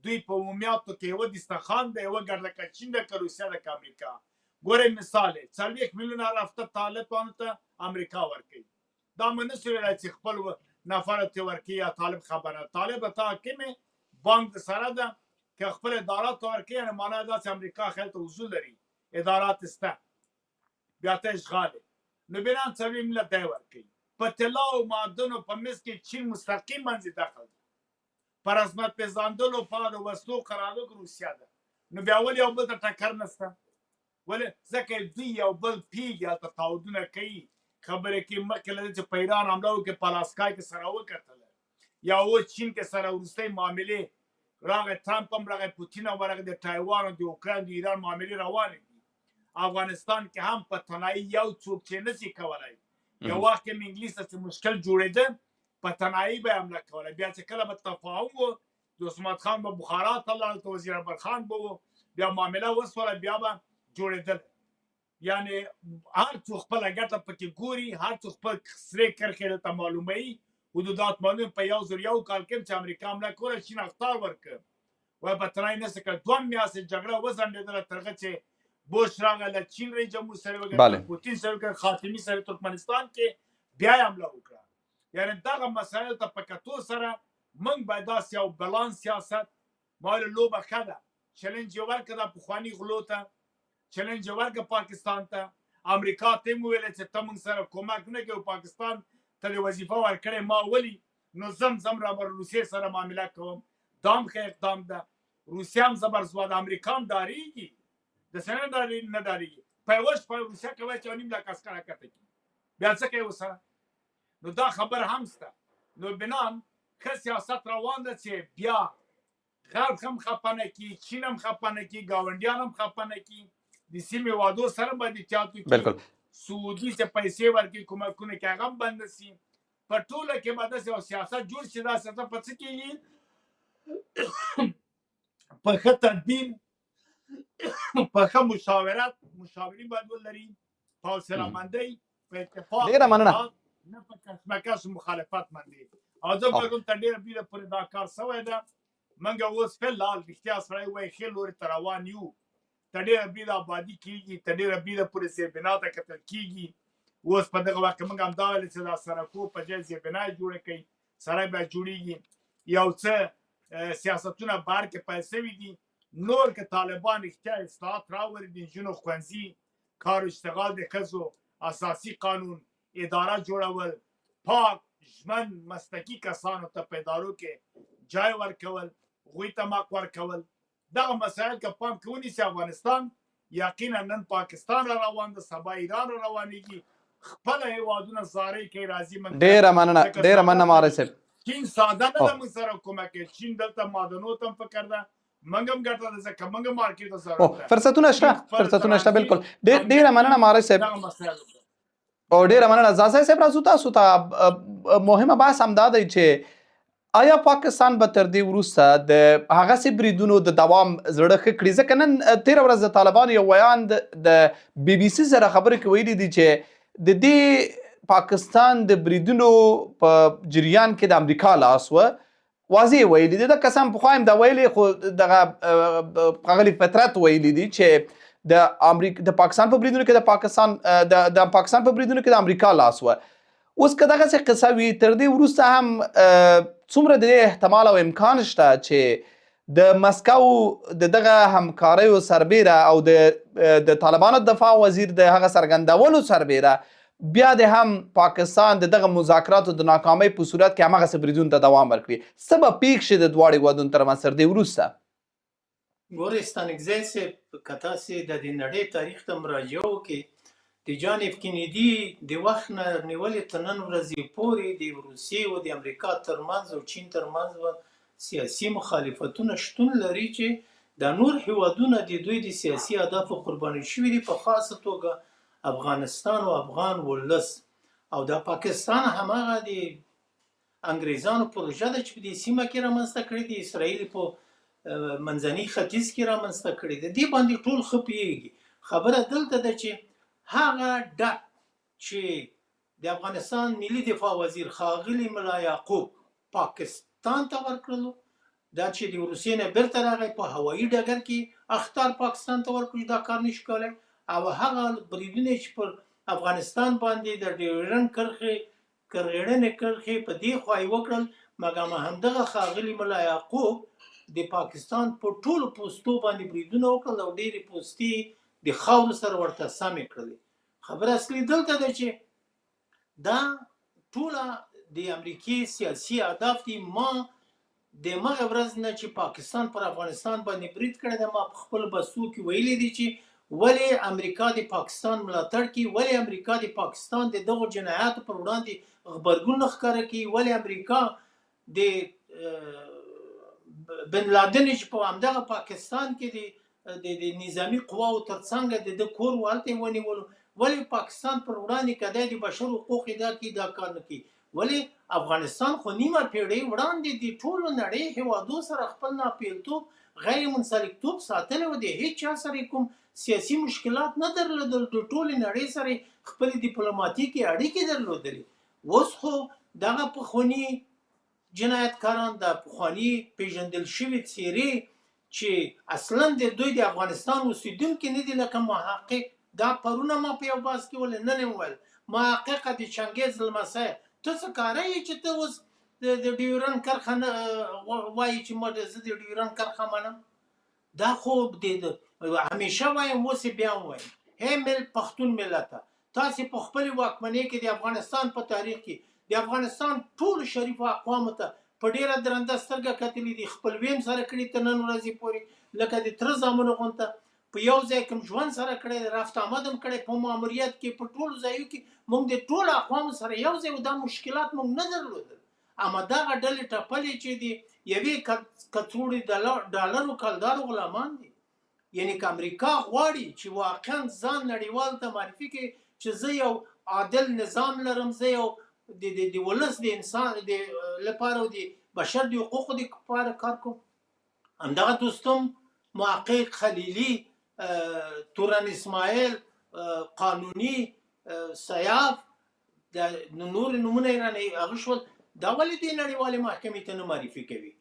دوی په عمومیاتو کې یوه دسترخوان ده یوه ګډ لکه چین ده که روسیه ده که امریکا ګورئ مثال یې 40 میلیونه رفته طالبانو ته امریکا ورکوي دا مو نسو ویلی چې خپل نفر ته ورکوي یا طالب خبره طالب ته حاکمې بانک د سره ده که خپل ادارات ته ورکوي یعنې معنا دا چې امریکا خیل ته وضوع لري ادارات سته بیا ته اشغال نو بنان 40 میلیونه ته یې ورکوي په طلا او معدنو په منځ کې چین مستقیم منځ دخل ده پر عظمت پېژندلو په د وسلو قرارداد کې روسیه ده نو بیا ولې یو بل ته ټکر نشته ولې ځکه دوی یو بل پیږي هلته تعهدونه کوي خبرې کوي مخکې له دې چې په ایران حمله وکړي په الاسکا کې سره وکتله یا اوس چین کې سره وروستۍ معاملې راغی ټرمپ هم راغی پوتین هم ورغی د تایوان او د اوکراین د ایران معاملې روانې دي افغانستان کې هم په تنهایي یو څوک چې نشي کولی یو وخت کې مې انګلیس ته مشکل جوړېده په تنهایي به یې حمله کوله بیا چې کله به تفاهم و د عصمت خان به بخارا ته لاړ ته وزیر اکبرخان به و بیا معامله وسوله بیا به جوړېدل یعنې هر څوک خپله ګټه پکې ګوري هر څوک خپل سرې کرښې دلته معلوموي حدودات معلوم په 1001 کال کې چې امریکا حمله کوله چین اخطار ورکړ وایي په تنهایي نشي کړی 2 میاشتې جګړه وځنډېدله تر هغه چې بوش راغی له چین رئیس جمهور سره وکړه پوتین سره وکړه خاتمي سره ترکمنستان کې بیا یې حمله وکړه یعنې دغه مسایل ته په کتو سره موږ باید داسې یو بلانس سیاست ما ویل لوبه ښه ده چلنج یې ورکړه دا پخواني غلو ته چلنج یې ورکړه پاکستان ته امریکا ته یې وویل چې ته موږ سره کومک نه کوې پاکستان ته دې وظیفه ورکړې ما ولي نو زم را به روسیې سره معامله کوم دا هم ښه اقدام ده روسیه هم زبرځواده امریکا هم ډارېږي داسې نه ډارېږي په یوه شپه روسیه کې وایي چې 2.5 لک عسکر حرکته کړي بیا څه کوي ورسره نو دا خبر هم شته نو بنان ښه سیاست روان ده چې بیا غرب هم خفه نه کړي چین هم خفه نه کړي ګاونډیان هم خفه نه کړي د سیمې هېوادو سره باید احتیاط وکړي سعودي چې پیسې ورکړي کومکونه کې هغه هم بند نه شي په ټوله کې به داسې یو سیاست جوړ شي دا سیاست په څه کېږي په ښه تدبیر په ښه مشاورین باید ولري په حوصلهمندۍ په اتفاق ډېره مننه نه په کشمکش مخالفت باندې او زه فکر تر ډېره بریده پورې دا کار سوی ده موږ اوس فلحال رښتیا سړی وایي ښې لوري ته روان یو تر ډېره بریده ابادي کېږي تر ډېره بریده پورې زیربنا ته کتل کېږي اوس په دغه وخت کې موږ همدا ویلې چې دا سړکو په ځای زیربنا یې جوړه کوي سړی بیا جوړېږي یو څه سیاستونه بهر کې پیل سوي دي نور که طالبان رښتیا اصلاحات راولي د نجونو ښوونځي کار اشتغال د ښځو اساسي قانون اداره جوړول پاک ژمن مسلکي کسانو ته په ادارو کې جای ورکول هغوی ته مق ورکول دغه مسایل که پام کې ونیسي افغانستان یقینا نن پاکستان را روان ده سبا ایران را روانېږي خپله هېوادونه زارۍ کوي راځي ډېره مننه مهارت صاحب چین ساده نه ده موږ سره کومک کوي چین دلته معدنو ته هم فکر ده موږ هم ګټه ده ځکه موږ هم مارکېټ ته ضرورت ده فرصتونه شته بالکل ډېره مننه مهارت صاحب دغه مسایل او ډېره مننه زاځی صاحب راځو تاسو ته مهمه بحث همدا دی چې آیا پاکستان به تر دې وروسته د هغسې بریدونو د دوام زړه ښه کړي ځکه نن تېره ورځ د طالبانو یو ویان د بي بي سي سره خبرې کې ویلي دي چې د دې پاکستان د بریدونو په جریان کې د امریکا لاس و واضح ویلي دي د کسان پخوا هم دا ویلي خو دغه ښاغلي فطرت ویلي دي چې د پاکستان په بریدونو کې د پاکستان په بریدونو کې د امریکا لاس و اوس که دغسې قصه وي تر دې وروسته هم څومره د دې احتمال او امکان شته چې د مسکو د دغه همکاریو سربیره او د طالبانو دفاع وزیر د هغه څرګندولو سربیره بیا د هم پاکستان د دغه مذاکراتو د ناکامۍ په صورت کې همغسې بریدونو ته دوام ورکړي. څه به پیښ شي د دواړو هیوادونو ترمنځ تر دې وروسته؟ ګورې ستانکزی صاحب که تاسې د دې نړۍ تاریخ ته مراجعه وکړئ د جان اف کینیدي د وخت نه نیولې تر نن ورځې پورې د روسیې او د امریکا ترمنځ او چین ترمنځ سیاسي مخالفتونه شتون لري چې د نور هیوادونه د دوی د سیاسي اهدافو قرباني شوي دي، په خاصه توګه افغانستان او افغان ولس. او د پاکستان هماغه د انګریزانو پروژه ده چې په دې سیمه کې رامنځته کړې، د اسرائیل په منځني ختیځ کې رامنځته کړې ده. دې باندې ټول ښه پوهېږي. خبره دلته ده چې هغه ډک چې د افغانستان ملي دفاع وزیر ښاغلي ملا یعقوب پاکستان ته ورکړلو، دا چې د روسیې نه بیرته راغی په هوایي ډګر کې اخطار پاکستان ته ورکړي، دا کار نشي کولی. او هغه بریدونه چې پر افغانستان باندې د ډیورنډ کرغېړنې کرښې په دې خوا یې وکړل، مګر همدغه ښاغلي ملا یعقوب د پاکستان په ټولو پوستو باندې بریدونه وکړل او ډېرې پوستې د خاورو سره ورته سمې کړلې. خبره اصلي دلته ده چې دا ټوله د امریکې سیاسي اهداف دي. ما د مغه ورځ نه چې پاکستان پر افغانستان باندې برید کړی دی، ما په خپل بحثو کې ویلي دي چې ولې امریکا د پاکستان ملاتړ کوي، ولې امریکا د پاکستان د دغو جنایاتو پر وړاندې غبرګون نه ښکاره کوي، ولې امریکا د بن لادن چې په همدغه پاکستان کې د نظامی قواو ترڅنګ د کور والته ونیولو، ولې پاکستان پر وړاندې کدی د بشر حقوق ادعا کوي، دا کار نه کوي. ولې افغانستان خو نیمه پیړۍ وړاندې د ټولو نړۍ هیوادو سره خپل ناپیلتوب غیر منسلکتوب ساتلی و، د هیڅ چا سره کوم سیاسي مشکلات نه درلودل، د ټولې نړۍ سره خپل ډیپلوماتیکي اړیکې درلودلې. اوس خو دغه پخواني جنایتکاران، د پخواني پیژندل شوي څیرې چې اصلا د دوی د افغانستان اوسیدونکي نه دي، لکه محقق دا پرونه ما په یو بحث کې ولې نن یې ویل، محققه د چنګیز لمسی ته څه کاره یې چې ته اوس د ډیورنډ کرښه نه وایي چې زه د ډیورنډ کرښه منم. دا خو همیشه وایم، اوس یې بیا هم وایم، هی پښتون ملته، تاسې په خپلې واکمنۍ کې د افغانستان په تاریخ کې د افغانستان ټولو شریفو اقوامو ته په ډېره درنده سترګه کتلي دي، خپل ویم سره کړي تر نن ورځې پورې، لکه د تره زامنو غونته په یو ځای کوم ژوند سره کړی، رفت آمد هم کړی په ماموریت کې، په ټولو ځایو کې موږ د ټولو اقوامو سره یو ځای و، دا مشکلات موږ نه درلودل. اما دغه ډلې ټپلې چې د یوې کڅوړې ډالرو کلدارو غلامان دي. یعنی که امریکا غواړي چې واقعا ځان نړیوال ته معرفي کړي چې زه یو عادل نظام لرم، زه یو د ولس د انسان لپاره او د بشر د حقوقو لپاره کار کوم، همدغه دوستم محقق خلیلي، تورن اسماعیل، قانوني، سیاف، د نور نمونه یې رانه هغه شول، دا ولې دوی نړیوالې محکمې ته نه معرفي کوي؟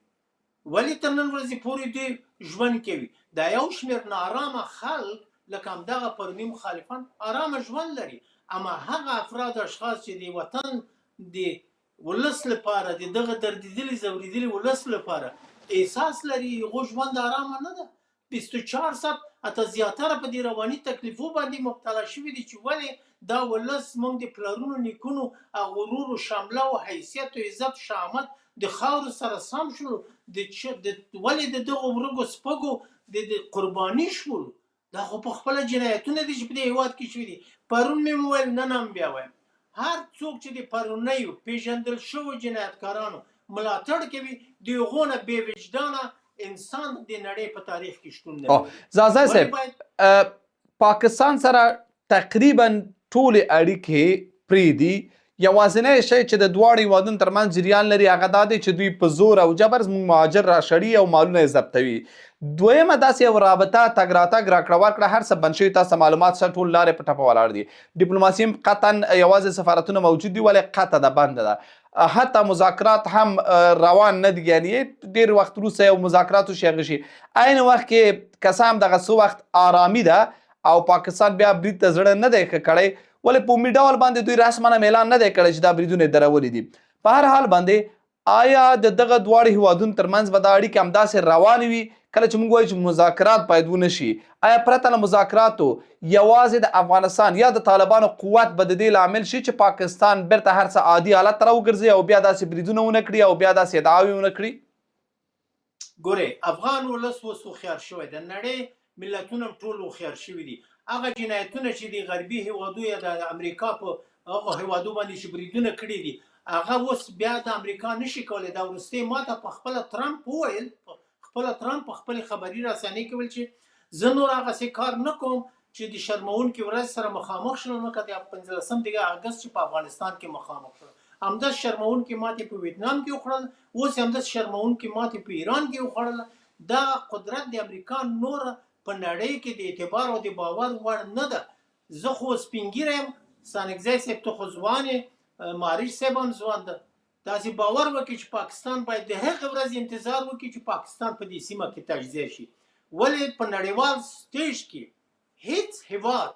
ولې تر نن ورځې پورې دوی ژوند کوي؟ دا یو شمېر ناارامه خلک لکه همدغه پروني مخالفان ارامه ژوند لري، اما هغه افراد اشخاص چې د وطن د ولس لپاره، د دغه دردېدلي ځورېدلي ولس لپاره احساس لري، هغو ژوند ارامه نه ده. 24 ساعت حتی زیاتره په دې رواني تکلیفو باندې مبتلا شوي دي چې ولې دا ولس موږ د پلرونو نیکونو غرور و شمله و حیثیت و عزت شامت د خاورو سره سم شولو، ولې د دغو ورږو سپږو د قرباني شولو؟ دا خو په خپله جنایتونه دي چې په دې هېواد کې شوي دي. پرون مې وویل، نن هم بیا وایم، هر څوک چې د پرونیو پیژندل شوو جنایتکارانو ملاتړ کوي، د هغو نه بې وجدانه انسان د نړۍ په تاریخ کې شتون لري. زازای صاحب، پاکستان سره تقریبا ټولې اړیکې پرېږدي، یوازینی شی چې د دواړو هیوادونو ترمنځ جریان لري هغه دا دی چې دوی په زور او جبر زموږ مهاجر راشړي او مالونه یې ضبطوي. دویمه داسې یو رابطه تګ راتګ راکړه ورکړه هر څه بند شوي، تاسو معلومات شته ټول لارې په ټپه ولاړ دي، ډیپلوماسي هم قطعا یوازې سفارتونه موجود دي، ولې قطع ده، بنده ده، حتی مذاکرات هم روان نه دي، یعنې ډېر وخت وروسته یو مذاکراتو شي هغه شي. عین وخت کې که څه هم دغه څه وخت آرامي ده او پاکستان بیا برید ته زړه نه دی ښه کړی، ولې په عمومي ډول باندې دوی رسما اعلان نه دی کړی چې دا بریدونه یې درولي دي. په هر حال باندې آیا د دغه دواړو هیوادونو ترمنځ به دا اړیکې همداسې روانې وي کله چې موږ وایو چې مذاکرات باید ونشي؟ آیا پرته له مذاکراتو یوازې د افغانستان یا د طالبانو قوت به د دې لامل شي چې پاکستان بیرته هر څه عادي حالت ته راوګرځي او بیا داسې بریدونه ونه کړي او بیا داسې ادعاوې ونه کړي؟ ګورې افغان ولس اوس هوښیار شوی د نړۍ ملتونه ټول هوښیار شوي دي. هغه جنایتونه چې د غربي هیوادو یا د امریکا په هغه هیوادو باندې چې بریدونه کړي دي هغه اوس بیا د امریکا نشي کولی. دا وروستۍ ماته په خپله ترامپ وویل، ترامپ په خپلې خبري رسنۍ کې ویل چې زه نور هغسې کار نه کوم چې د شرموونکې ورځ سره مخامخ شلم لکه د 15 اګست چې په افغانستان کې مخامخ شول. همداسې شرموونکې ماتې په ویتنام کې وخوړل، اوس همداسې شرموونکې ماتې په ایران کې وخوړله. دا قدرت د امریکا نور په نړۍ کې د اعتبار او د باور وړ نه ده. زه خو سپین ږیری یم، ستانکزی صاحب ته خو ځوان یې، ماریچ صاحب هم ځوان ده. داسې باور وکړي چې پاکستان باید د هغې ورځې انتظار وکړي چې پاکستان په دې سیمه کې تجزیه شي. ولې په نړیوال سټیج کې هیڅ هیواد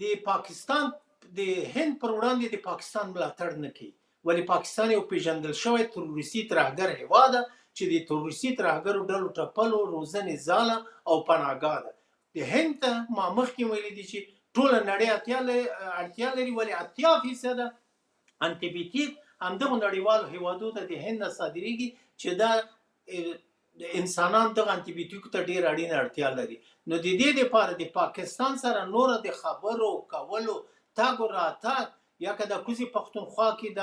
د پاکستان د هند پر وړاندې د پاکستان ملاتړ نه کوي. ولې پاکستان یو پیژندل شوی تروریستي ترهګر هیواد ده چې د تروریستي ترهګرو ډلو ټپلو، روزنې ځاله او پناهګاه ده. د هند ته ما مخکې ویلي دي چې ټوله نړۍ اړتیا لري، ولې 80% انټي همدغو نړیوالو هیوادو ته د هند نه صادریږي چې دا انسانان دغه انټي بیوټیکو ته ډېر اړینه اړتیا لري. نو د دې دپاره د پاکستان سره نوره د خبرو کولو تګ و راتګ، یا که د کوزي پښتونخوا کې د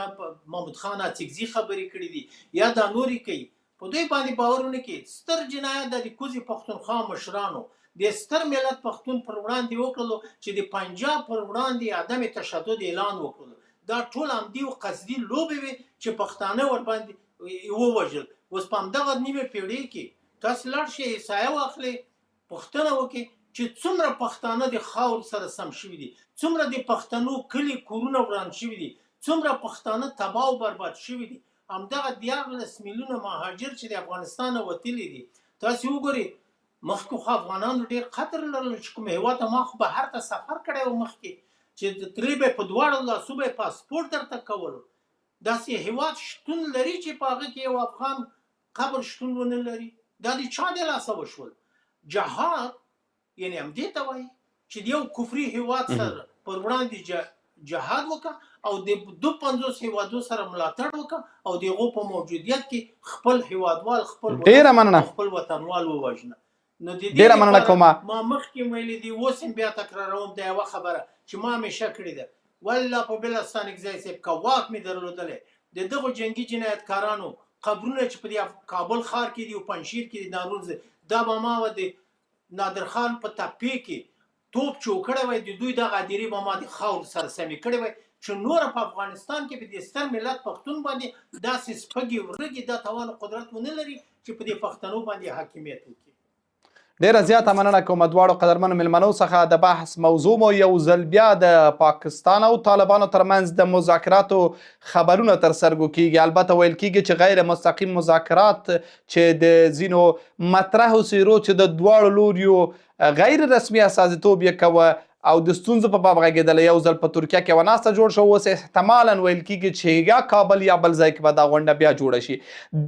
محمود خان اڅکزي خبرې کړي دي یا دا نورې کوي، په دوی باندې باور ونه کړي. ستر جنایت د کوزي پښتونخوا مشرانو د ستر ملت پښتون پر وړاندې وکړلو چې د پنجاب پر وړاندې عدم تشدد اعلان وکړلو. دا ټول همدې قصدي لوبې وې چې پښتانه ورباندې ووژل. اوس په همدغه نیمه پیړۍ کې تاسو لاړ شئ احصایه واخلئ، پوښتنه وکړئ چې څومره پښتانه د خاورو سره سم شوي دي، څومره د پښتنو کلي کورونه وران شوي دي، څومره پښتانه تباه او برباد شوي دي. همدغه 14 میلیونه مهاجر چې د افغانستان نه وتلي دي. تاسې وګورئ مخکې خو افغانانو ډېر قدر لرلو چې کوم هېواد ته ما خو بهر ته سفر کړی و مخکې چې تللی به په دواړو لاسو به یې پاسپورټ درته کولو. داسې هېواد شتون لري چې په هغه کې یو افغان قبر شتون ونه لري؟ دا د چا د لاسه وشول؟ جهاد یعنی همدې ته وایي چې د یو کفري هېواد سره پر وړاندې جهاد وکړه او د 50 هېوادو سره ملاتړ وکړه او د هغو په موجودیت کې خپل هېوادوال خپل وطنوال ووژنه. نو د دې لپاره ما مخکې ویلي دي، اوس هم بیا تکراروم دا یوه خبره چې ما همیشه کړې ده. والله په بله ستانکزی صاحب که واک مې درلودلی د دغو جنګي جنایتکارانو قبرونه چې په دې کابل ښار کې دي او پنجشیر کې دي ناروز، دا به ما د نادرخان په تپې کې توپ چې وکړی وی د دوی دغه هدیرې به ما د خاورو سره سمې کړی وی چې نوره په افغانستان کې په دې ستر ملت پښتون باندې داسې سپږې ورږې دا توان قدرت ونه لري چې په دې پښتنو باندې حاکمیت وکړي. ډیره زیاته مننه کوم دواړو قدرمنو مېلمنو څخه. د بحث موضوع مو یو ځل بیا د پاکستان او طالبانو ترمنځ د مذاکراتو خبرونه تر سترګو کیږي. البته ویل کیږي چې غیر مستقیم مذاکرات چې د ځینو مطرحو څیرو چې د دواړو لوریو غیر رسمي استازیتوب یې کوه او د ستونزو په باب غږېدلی. یو ځل په ترکیه کې یوه ناسته جوړ شو، اوس احتمالا ویل کیږي چې یا کابل یا بل ځای کې به دا غونډه بیا جوړه شي.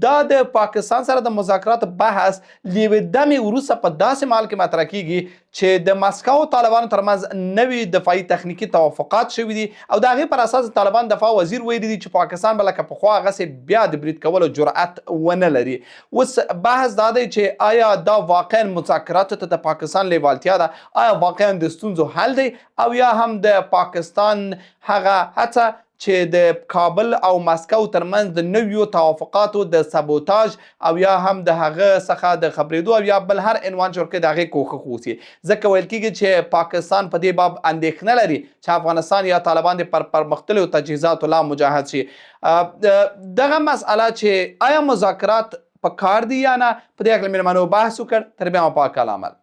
دا د پاکستان سره د مذاکراتو بحث له یوې دمې وروسته په داسې مهال کې مطرح کیږي چې د مسکو او طالبانو ترمنځ نوي دفاعي تخنیکي توافقات شوي دي او د هغې پر اساس طالبان دفاع وزیر ویلي دي چې پاکستان به لکه پخوا هغسې بیا د برید کولو جرأت ونه لري. اوس بحث دا دی چې آیا دا واقعا مذاکراتو ته د پاکستان لیوالتیا ده؟ آیا واقعا د ستونزو حل دی او یا هم د پاکستان هغه هڅه چې د کابل او مسکو ترمنځ د نویو توافقاتو د سبوتاژ او یا هم د هغه څخه د خبرېدو او یا بل هر عنوان جوړ کړي د هغې کوښښ وسي؟ ځکه ویل کېږي چې پاکستان په دې باب اندېښنه لري چې افغانستان یا طالبان د پرمختللو تجهیزاتو لا مجهز شي. دغه مسئله چې آیا مذاکرات په کار دي یا نه، په دې هکله مېلمنو بحث وکړ. تر بیا مو پاک العمل.